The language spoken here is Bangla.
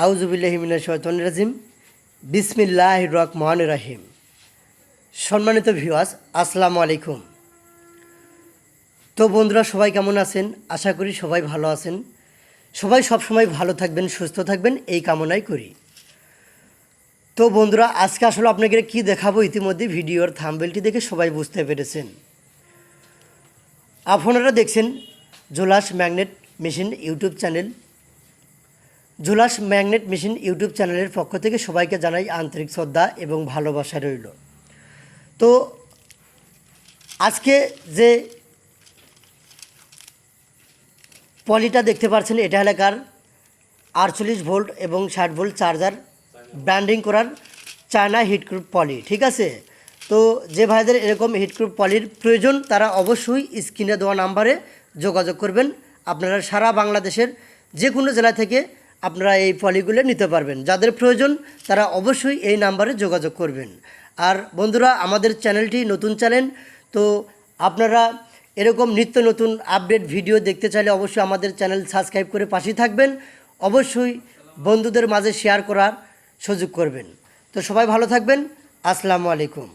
আউযুবিল্লাহি মিনাশ শাইতানির রাজিম বিসমিল্লাহির রহমানির রহিম। সম্মানিত ভিউয়ার্স, আসসালামু আলাইকুম। তো বন্ধুরা, সবাই কেমন আছেন? আশা করি সবাই ভালো আছেন। সবাই সবসময় ভালো থাকবেন, সুস্থ থাকবেন, এই কামনাই করি। তো বন্ধুরা, আজকে আসলে আপনাকে কি দেখাবো, ইতিমধ্যে ভিডিওর থাম্বনেলটি দেখে সবাই বুঝতে পেরেছেন। আপনারা দেখছেন Jolas magnet machine YouTube channel. Jolas magnet machine YouTube চ্যানেলের পক্ষ থেকে সবাইকে জানাই আন্তরিক শ্রদ্ধা এবং ভালোবাসা রইল। তো আজকে যে পলিটা দেখতে পাচ্ছেন, এটা এলাকার 48 ভোল্ট এবং 60 ভোল্ট চার্জার ব্র্যান্ডিং করার চায়না হিটপ্রুফ পলি, ঠিক আছে। তো যে ভাইদের এরকম হিটপ্রুফ পলির প্রয়োজন, তারা অবশ্যই স্ক্রিনে দেওয়া নাম্বারে যোগাযোগ করবেন। আপনারা সারা বাংলাদেশের যে কোনো জেলা থেকে আপনারা এই পলিগুলো নিতে পারবেন। যাদের প্রয়োজন তারা অবশ্যই এই নাম্বারে যোগাযোগ করবেন। আর বন্ধুরা, আমাদের চ্যানেলটি নতুন চ্যানেল, তো আপনারা এরকম নিত্য নতুন আপডেট ভিডিও দেখতে চাইলে অবশ্যই আমাদের চ্যানেল সাবস্ক্রাইব করে পাশেই থাকবেন। অবশ্যই বন্ধুদের মাঝে শেয়ার করার সুযোগ করবেন। তো সবাই ভালো থাকবেন। আসসালামু আলাইকুম।